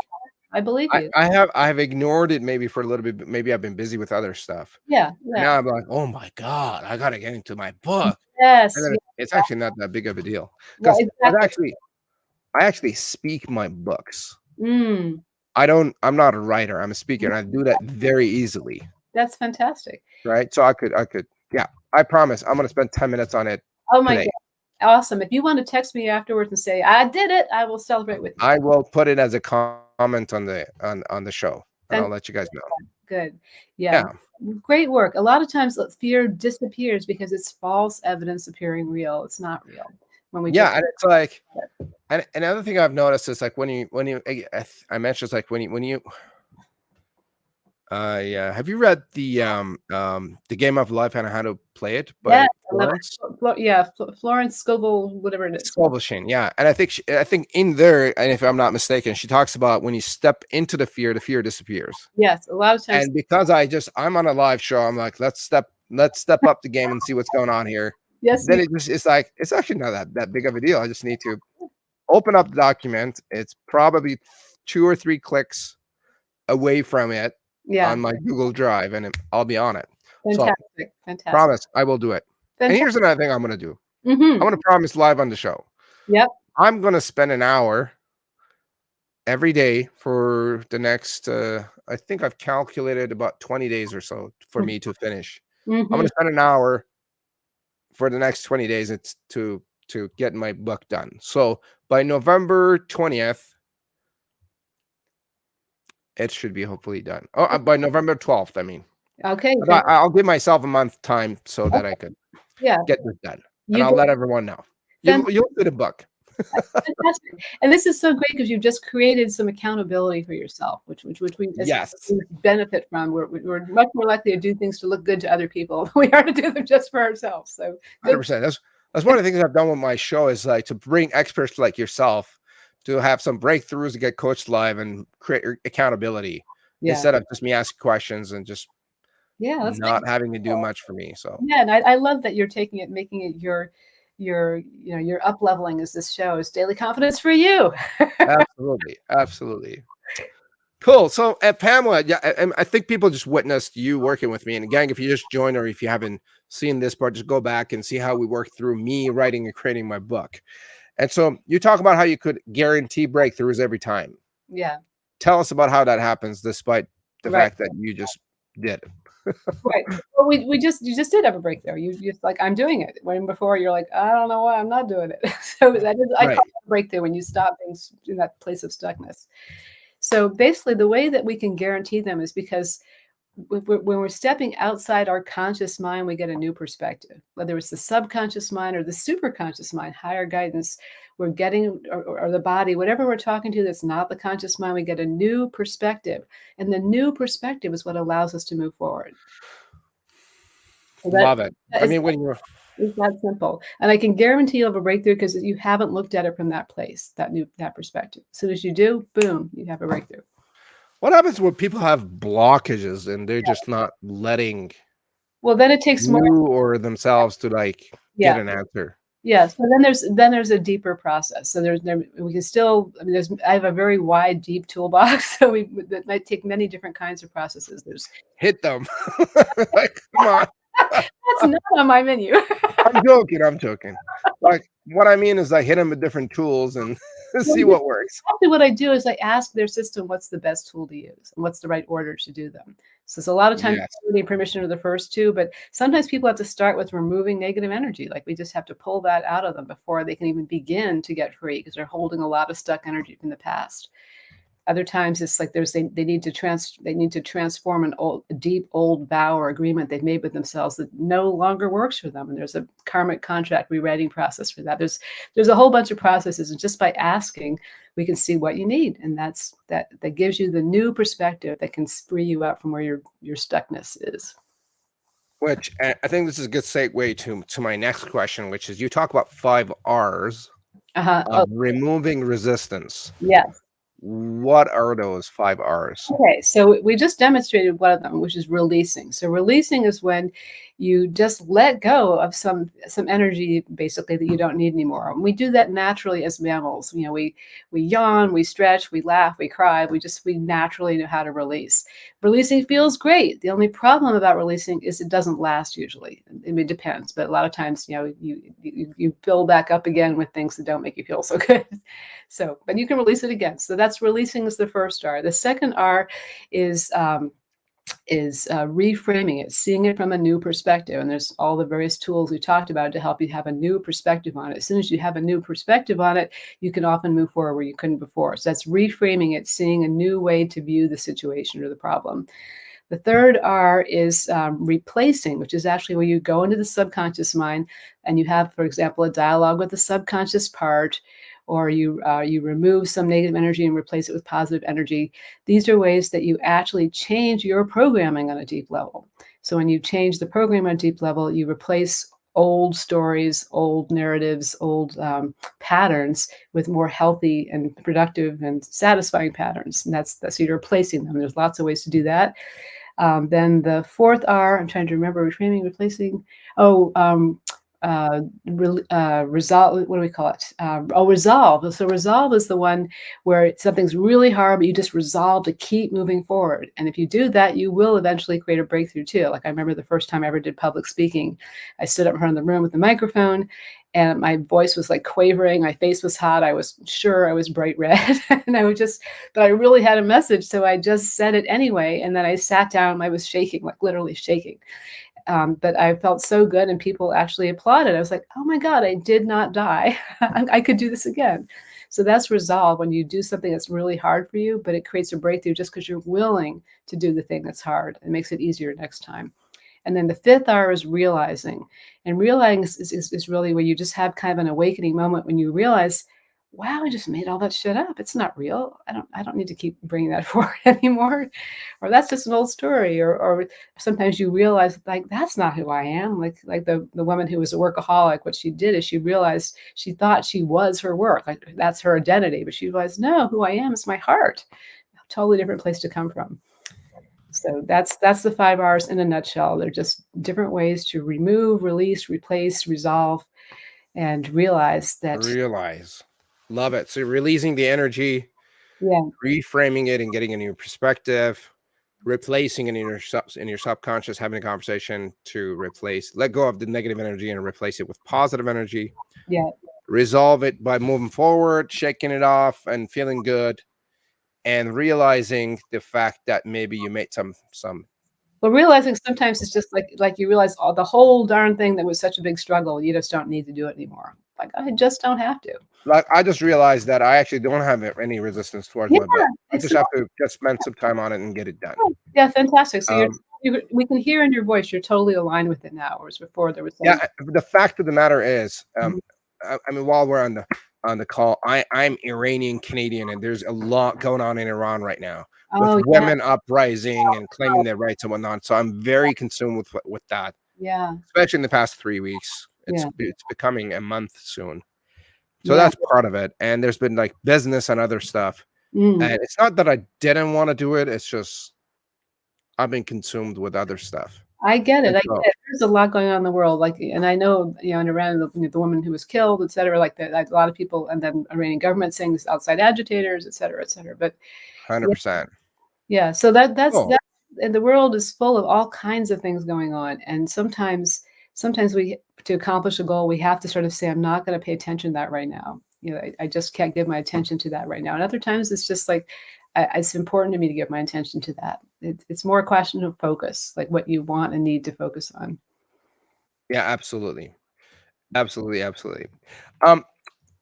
I believe you. I have ignored it maybe for a little bit, but maybe I've been busy with other stuff. Yeah. And Yeah. now I'm like, "Oh my god, I gotta get into my book." Yes. And then It's actually not that big of a deal Well, because exactly. I actually speak my books. Mm. I'm not a writer. I'm a speaker, and I do that very easily, That's fantastic. right? So yeah. I promise I'm gonna spend 10 minutes on it Oh my today. god. Awesome. If you wanna text me afterwards and say, "I did it," I will celebrate with you. I will put it as a comment on the show, and I'll Fan let you guys know. Good. Yeah. Yeah. Great work. A lot of times, fear disappears because it's false evidence appearing real. It's not real when we just Yeah, and it's like and another thing I've noticed is, like, I mentioned, it's like when you yeah, have you read The Game of Life and How to Play It Yeah, by I love Florence it. Yeah, Florence Scovel, whatever it is. Scovel? Yeah, and I think in there, and if I'm not mistaken, she talks about when you step into the fear disappears. Yes, a lot of times. And because I'm on a live show, I'm like, let's step up the game and see what's going on here. Yes, Then it's like it's actually not that big of a deal. I just need to open up the document. It's probably 2 or 3 clicks away from it yeah, on my Google Drive, and I'll be on it. So fantastic, fantastic, promise I will do it. And fantastic. here's another thing I'm gonna do. I'm Mhm. gonna promise live on the show. Yep. I'm gonna spend an hour every day for the next I think I've calculated about 20 days or so for me to finish. I'm Mhm. gonna spend an hour for the next 20 days. It's to get my book done. So by November 20th, it should be hopefully done. Oh, by November 12th, I mean. Okay, But I'll give myself a month time so that I okay, could yeah, get this done, and you I'll get let everyone know. fan You'll get a book. fantastic, and this is so great because 'cause you've just created some accountability for yourself, which we as Yes, humans benefit from. We're much more likely to do things to look good to other people than we are to do them just for ourselves, so good. 100%. That's one of the things I've done with my show is, like, to bring experts like yourself to have some breakthroughs to get coached live and create accountability Yeah. instead of just me asking questions and just Yeah, that's not having to do wonderful. much for me. So Yeah, and I love that you're taking it, making it your your up leveling as this show is daily confidence for you. absolutely, absolutely. Cool. So, Pamela, yeah, I think people just witnessed you working with me. And gang, if you just joined or if you haven't seen this part, just go back and see how we worked through me writing and creating my book. And so you talk about how you could guarantee breakthroughs every time. Yeah, Tell us about how that happens, despite the right, fact that you just did it. right. Well, we just you just did have a breakthrough. You just like, "I'm doing it," when before you're like, "I don't know why I'm not doing it." So that is I call Right. it a breakthrough when you stop being in that place of stuckness. So basically, the way that we can guarantee them is because when we're stepping outside our conscious mind, we get a new perspective. Whether it's the subconscious mind or the superconscious mind, higher guidance, we're getting, or the body, whatever we're talking to that's not the conscious mind, we get a new perspective. And the new perspective is what allows us to move forward. So Love it. that I is mean, when you're it's that simple. And I can guarantee you'll have a breakthrough because you haven't looked at it from that place, that perspective. As soon as you do, boom, you have a breakthrough. what happens when people have blockages and they're just not letting Well, then it takes more. you or themselves to, like, get Yeah. an answer? Yeah, so then there's a deeper process. So we can still, I mean, I have a very wide, deep toolbox, so that might take many different kinds of processes. There's Hit them. Like, come on. that's not on my menu. I'm joking, I'm joking. Like, what I mean is I hit them with different tools and Well, see what works. actually what I do is I ask their system what's the best tool to use and what's the right order to do them. So it's a lot of times Yes, we need permission of the first two, but sometimes people have to start with removing negative energy. Like we just have to pull that out of them before they can even begin to get free because they're holding a lot of stuck energy from the past. Other times it's like they need to transform an old a deep old vow or agreement they've made with themselves that no longer works for them. And there's a karmic contract rewriting process for that. There's a whole bunch of processes. And just by asking, we can see what you need. And that gives you the new perspective that can free you up from where your stuckness is. which I think this is a good segue to my next question, which is you talk about 5 R's Uh-huh. of Oh, removing resistance. yes. What are those 5 R's? Okay, so we just demonstrated one of them, which is releasing. So releasing is when you just let go of some energy basically that you don't need anymore. And we do that naturally as mammals. We yawn, we stretch, we laugh, we cry. We naturally know how to release. Releasing feels great. The only problem about releasing is it doesn't last usually. I mean, it depends, but a lot of times, you fill back up again with things that don't make you feel so good. So, but you can release it again. So that's releasing is the first R. The second R is reframing it, seeing it from a new perspective. And there's all the various tools we talked about to help you have a new perspective on it. As soon as you have a new perspective on it, you can often move forward where you couldn't before. So that's reframing it, seeing a new way to view the situation or the problem. The third R is replacing, which is actually where you go into the subconscious mind and you have, for example, a dialogue with the subconscious part, or you remove some negative energy and replace it with positive energy. These are ways that you actually change your programming on a deep level. So when you change the program on a deep level, you replace old stories, old narratives, old patterns with more healthy and productive and satisfying patterns. And that's so you're replacing them. There's lots of ways to do that. Then the fourth R, I'm trying to remember, reframing, replacing. Resolve. What do we call it? Resolve. So resolve is the one where something's really hard, but you just resolve to keep moving forward. And if you do that, you will eventually create a breakthrough too. Like I remember the first time I ever did public speaking, I stood up in front of the room with the microphone, and my voice was like quavering. My face was hot. I was sure I was bright red, and but I really had a message, so I just said it anyway. And then I sat down. I was shaking, like literally shaking. But I felt so good, and people actually applauded. I was like, oh my God, I did not die. I could do this again. So that's resolve, when you do something that's really hard for you, but it creates a breakthrough just because you're willing to do the thing that's hard. It makes it easier next time. And then the fifth R is realizing. And realizing is really where you just have kind of an awakening moment when you realize, wow, I just made all that shit up. It's not real. I don't need to keep bringing that forward anymore. Or that's just an old story. Or sometimes you realize, like, that's not who I am. Like the woman who was a workaholic, what she did is she realized she thought she was her work. Like that's her identity. But she realized, no, who I am is my heart. A totally different place to come from. So that's the 5 R's in a nutshell. They're just different ways to remove, release, replace, resolve, and realize that, Realize. Love it. So releasing the energy, yeah, reframing it and getting a new perspective, replacing it in your subconscious, having a conversation to let go of the negative energy and replace it with positive energy. yeah. Resolve it by moving forward, shaking it off and feeling good, and realizing the fact that maybe you made some Well, realizing sometimes it's just like you realize all the whole darn thing that was such a big struggle, you just don't need to do it anymore. Like, I just don't have to. like I just realized that I actually don't have any resistance towards Yeah, my butt. I it's just have to just spend some time on it and get it done. yeah, fantastic. So Um, we can hear in your voice you're totally aligned with it now, whereas before there was some. yeah, the fact of the matter is, Mhm. I mean, while we're on the call, I'm Iranian Canadian, and there's a lot going on in Iran right now with Oh, yeah. women uprising and claiming their rights and whatnot. So I'm very consumed with that, Yeah. especially in the past 3 weeks. Yeah. It's becoming a month soon. So Yeah. that's part of it. And there's been like business and other stuff. Mm. And it's not that I didn't want to do it. It's just I've been consumed with other stuff. I get it. And I so get it. There's a lot going on in the worworld, like, and I know, in Iran, the woman who was killed, et cetera, like that, like a lot of people, and then Iranian government saying this outside agitators, et cetera, et cetera. But yeah, 100%. yeah. So Oh, and the world is full of all kinds of things going on, and sometimes we, to accomplish a goal, we have to sort of say, I'm not going to pay attention to that right now. I just can't give my attention to that right now. And other times it's just like, it's important to me to give my attention to that. It's more a question of focus, like what you want and need to focus on. yeah, absolutely. Absolutely, absolutely. Um,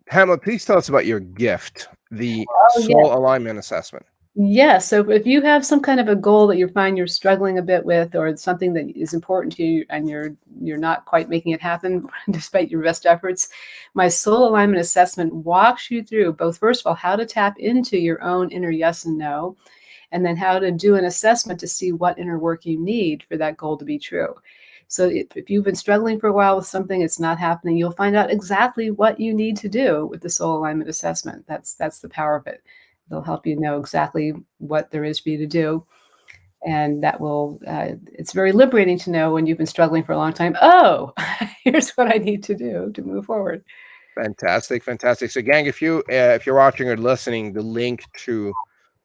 Pamela, please tell us about your gift, the Oh, yeah. soul alignment assessment. Yeah. So if you have some kind of a goal that you find you're struggling a bit with, or it's something that is important to you and you're not quite making it happen despite your best efforts, my soul alignment assessment walks you through both, first of all, how to tap into your own inner yes and no, and then how to do an assessment to see what inner work you need for that goal to be true. So if you've been struggling for a while with something, it's not happening, you'll find out exactly what you need to do with the soul alignment assessment. That's the power of it. It'll help you know exactly what there is for you to do. And that will, it's very liberating to know when you've been struggling for a long time. Oh, here's what I need to do to move forward. Fantastic, fantastic. So, gang, if you're watching or listening, the link to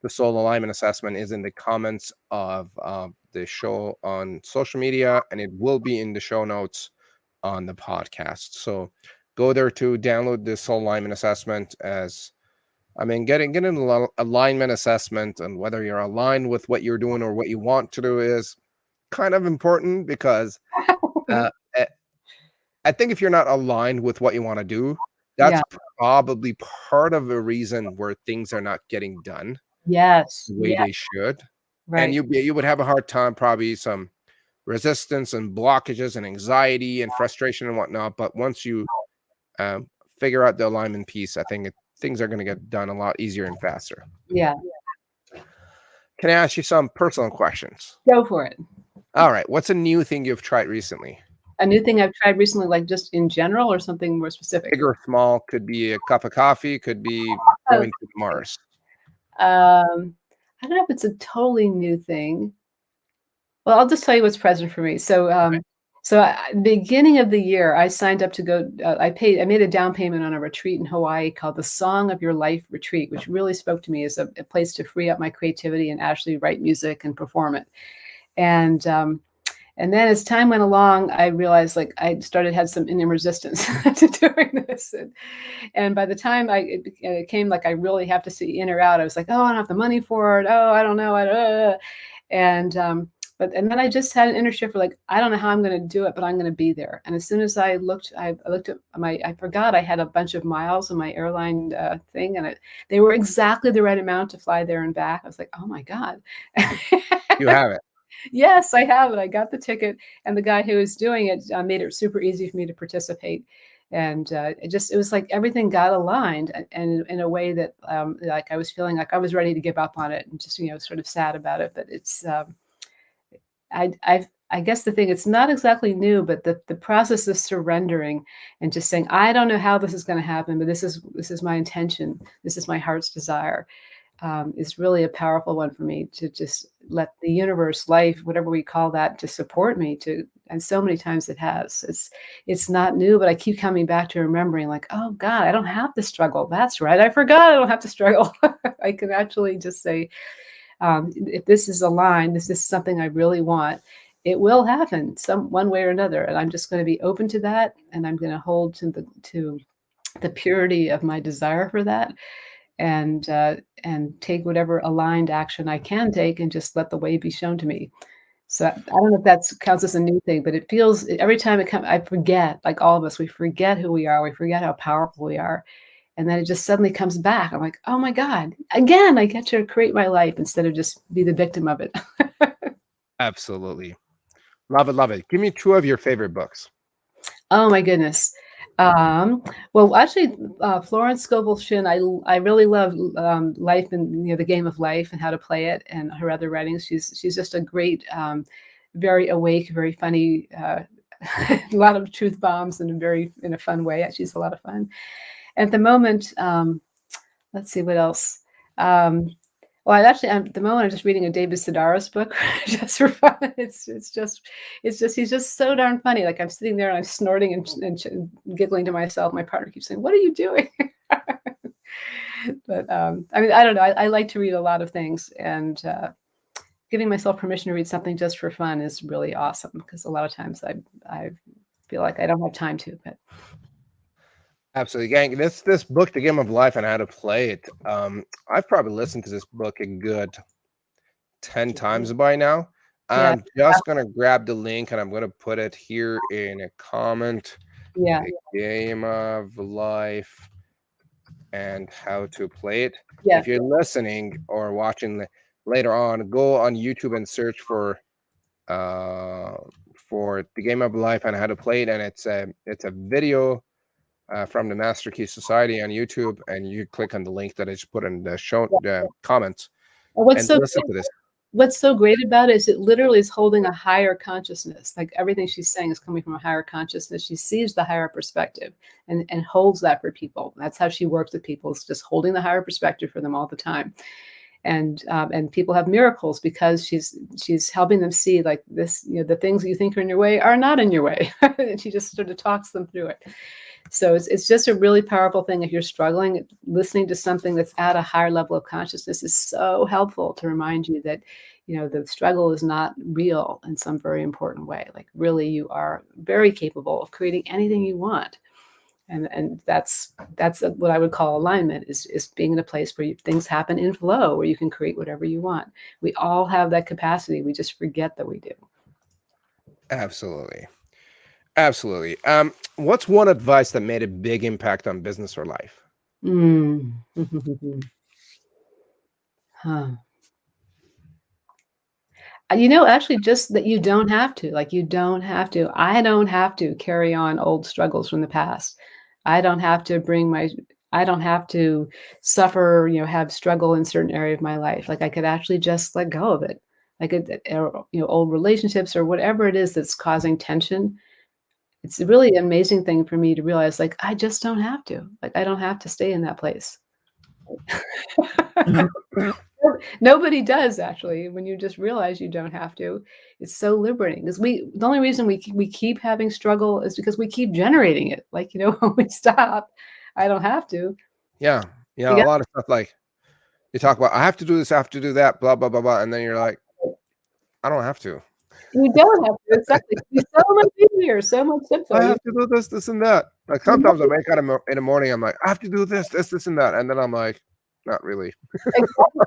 the soul alignment assessment is in the comments of the show on social media, and it will be in the show notes on the podcast. So, go there to download the soul alignment assessment. As I mean, getting an alignment assessment and whether you're aligned with what you're doing or what you want to do is kind of important because uh, eh, I think if you're not aligned with what you want to do, that's Yeah. probably part of the reason where things are not getting done Yes. the way Yeah. they should. And Right. you would have a hard time, probably some resistance and blockages and anxiety and frustration and whatnot. But once you um, figure out the alignment piece, I think things are going to get done a lot easier and faster. Yeah. Can I ask you some personal questions? Go for it. All right. What's a new thing you've tried recently? A new thing I've tried recently, like just in general or something more specific? Big or small, could be a cup of coffee, could be Oh, going to Mars. I don't know if it's a totally new thing. Well, I'll just tell you what's present for me. So, Okay. beginning of the year, I signed up to go. I made a down payment on a retreat in Hawaii called the Song of Your Life Retreat, which really spoke to me as a place to free up my creativity and actually write music and perform it. And and then as time went along, I realized like I started had some inner resistance to doing this, and by the time it came like I really have to see in or out, I was like, oh, I don't have the money for it. Oh, I don't know. And but and then I just had an inner shift for like I don't know how I'm going to do it, but I'm going to be there. And as soon as I looked at I forgot I had a bunch of miles on my airline thing, and they were exactly the right amount to fly there and back. I was like, oh my god. You have it. Yes, I have it. I got the ticket, and the guy who was doing it made it super easy for me to participate. And it was like everything got aligned, and in a way that like I was feeling like I was ready to give up on it and just sort of sad about it. But it's I guess the thing it's not exactly new, but the process of surrendering and just saying I don't know how this is going to happen, but this is my intention. This is my heart's desire is really a powerful one for me to just let the universe, life, whatever we call that, to support me and so many times it has. It's not new, but I keep coming back to remembering like, oh God, I don't have to struggle. That's right. I forgot I don't have to struggle. I can actually just say, if this is aligned, this is something I really want, it will happen some one way or another. And I'm just going to be open to that. And I'm going to hold to the purity of my desire for that and take whatever aligned action I can take and just let the way be shown to me. So I don't know if that counts as a new thing, but it feels every time it comes, I forget, like all of us, we forget who we are. We forget how powerful we are. And then it just suddenly comes back. I'm like, oh my God, again, I get to create my life instead of just be the victim of it. Absolutely. Love it, love it. Give me two of your favorite books. Oh my goodness. Well, actually, Florence Scovel Shinn, I really love life and the game of life and how to play it, and her other writings. She's just a great, very awake, very funny, a lot of truth bombs in a fun way. She's a lot of fun. At the moment, let's see what else. Well, at the moment I'm just reading a David Sedaris book just for fun. It's just he's just so darn funny. Like I'm sitting there and I'm snorting and giggling to myself. My partner keeps saying, "What are you doing?" But I mean, I don't know. I like to read a lot of things, and giving myself permission to read something just for fun is really awesome because a lot of times I feel like I don't have time to. But Absolutely, gang. This book, The Game of Life and How to Play It. I've probably listened to this book a good 10 times by now. yeah, I'm just gonna grab the link and I'm gonna put it here in a comment. yeah, The Game of Life and How to Play It. yeah, If you're listening or watching later on, go on YouTube and search for The Game of Life and How to Play It, and it's a video from the Master Key Society on YouTube, and you click on the link that I just put in the comments And what's and so listen to this. what's so great about it is it literally is holding a higher consciousness. Like everything she's saying is coming from a higher consciousness. She sees the higher perspective and holds that for people. That's how she works with people. It's just holding the higher perspective for them all the time. And people have miracles because she's helping them see like this, the things you think are in your way are not in your way. And she just sort of talks them through it. So it's just a really powerful thing. If you're struggling, listening to something that's at a higher level of consciousness is so helpful to remind you that, the struggle is not real in some very important way. Like really, you are very capable of creating anything you want. And that's what I would call alignment, is being in a place where things happen in flow, where you can create whatever you want. We all have that capacity. We just forget that we do. Absolutely. Absolutely. What's one advice that made a big impact on business or life? Mm. Huh. Actually, just that you don't have to. Like, you don't have to. I don't have to carry on old struggles from the past. I don't have to I don't have to suffer, have struggle in certain area of my life. Like, I could actually just let go of it. Like, old relationships or whatever it is that's causing tension. It's a really amazing thing for me to realize, like, I just don't have to. Like, I don't have to stay in that place. Nobody does, actually. When you just realize you don't have to, it's so liberating. Because the only reason we keep having struggle is because we keep generating it. Like, when we stop, I don't have to. Yeah. We A got lot of stuff like you talk about, I have to do this, I have to do that, blah, blah, blah, blah. And then you're like, I don't have to. You don't have to, exactly. It's so much easier, so much I simpler. have to do this, this, and that. Like You sometimes I wake up in the morning, I'm like, I have to do this, this, this, and that. And then I'm like, not really. Exactly.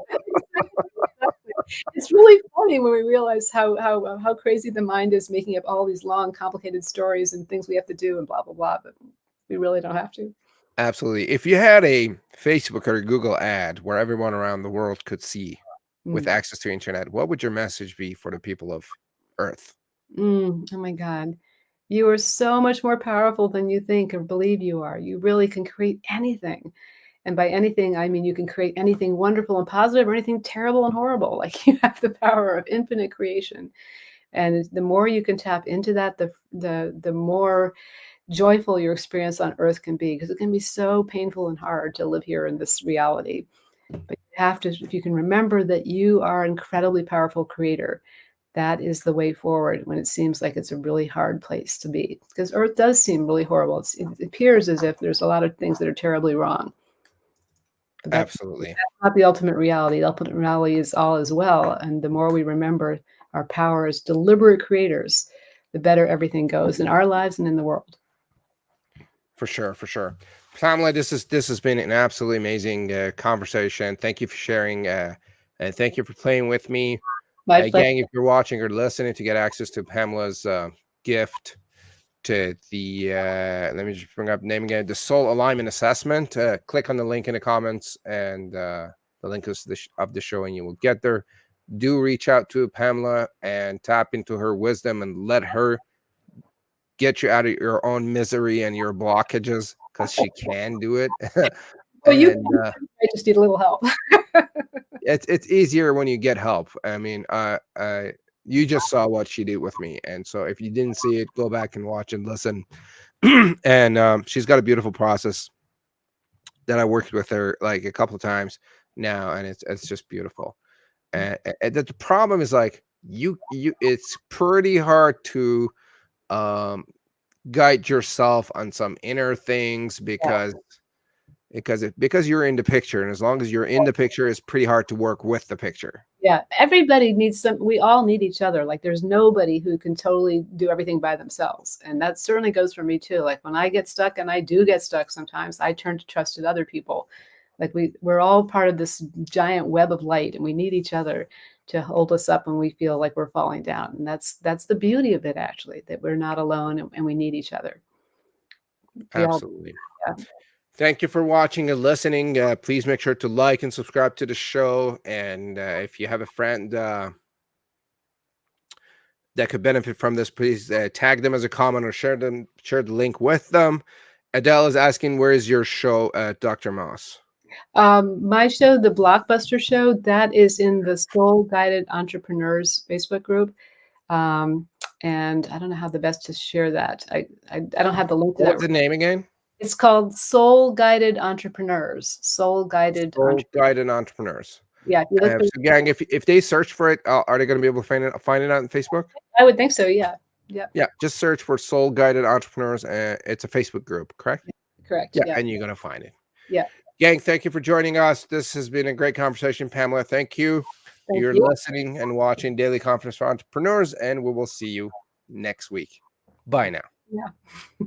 Exactly. It's really funny when we realize how crazy the mind is, making up all these long, complicated stories and things we have to do and blah blah blah. But we really don't have to. Absolutely. If you had a Facebook or a Google ad where everyone around the world could see with Mm. access to internet, what would your message be for the people of Earth? Oh my God. You are so much more powerful than you think or believe you are. You really can create anything. And by anything, I mean you can create anything wonderful and positive or anything terrible and horrible. Like, you have the power of infinite creation. And the more you can tap into that, the more joyful your experience on earth can be, because it can be so painful and hard to live here in this reality. But you have to, if you can remember that you are an incredibly powerful creator, that is the way forward when it seems like it's a really hard place to be. Because earth does seem really horrible. It appears as if there's a lot of things that are terribly wrong. But that's Absolutely. not the ultimate reality. The ultimate reality is all as well. And the more we remember our power as deliberate creators, the better everything goes in our lives and in the world. For sure, for sure. Pamela, this has been an absolutely amazing conversation. Thank you for sharing, and thank you for playing with me. My pleasure. Gang, if you're watching or listening to get access to Pamela's gift to the, let me just bring up the name again, the Soul Alignment Assessment, click on the link in the comments, and the link is of the show, and you will get there. Do reach out to Pamela and tap into her wisdom and let her get you out of your own misery and your blockages, because she can do it. Well, you And I just need a little help. it's easier when you get help. I mean, you just saw what she did with me, and so if you didn't see it, go back and watch and listen. And she's got a beautiful process that I worked with her like a couple of times now, and it's just beautiful. And the problem is like you it's pretty hard to um guide yourself on some inner things, because you're in the picture, and as long as you're in the picture, it's pretty hard to work with the picture. Yeah, everybody needs we all need each other. Like, there's nobody who can totally do everything by themselves. And that certainly goes for me too. Like, when I get stuck, and I do get stuck sometimes, I turn to trusted other people. Like, we're all part of this giant web of light, and we need each other to hold us up when we feel like we're falling down. And that's the beauty of it, actually, that we're not alone, and we need each other. We all, Absolutely. yeah. Thank you for watching and listening. Please make sure to like and subscribe to the show. And if you have a friend that could benefit from this, please tag them as a comment or share the link with them. Adele is asking, where is your show, Dr. Moss? My show, The Blockbuster Show, that is in the Soul Guided Entrepreneurs Facebook group. And I don't know how the best to share that. I don't have the link to What that. was the name again? It's called Soul Guided Entrepreneurs. Soul Guided Soul Guided Entrepreneurs. Yeah, if you look for, So, gang, if they search for it, are they going to be able to find it out on Facebook? I would think so. Yeah. Yeah. Yeah, just search for Soul Guided Entrepreneurs. It's a Facebook group, correct? Correct. Yeah, Yeah. and you're going to find it. Yeah. Gang, thank you for joining us. This has been a great conversation, Pamela. Thank you. Thank You're you. listening and watching Daily Confidence for Entrepreneurs, and we will see you next week. Bye now. Yeah.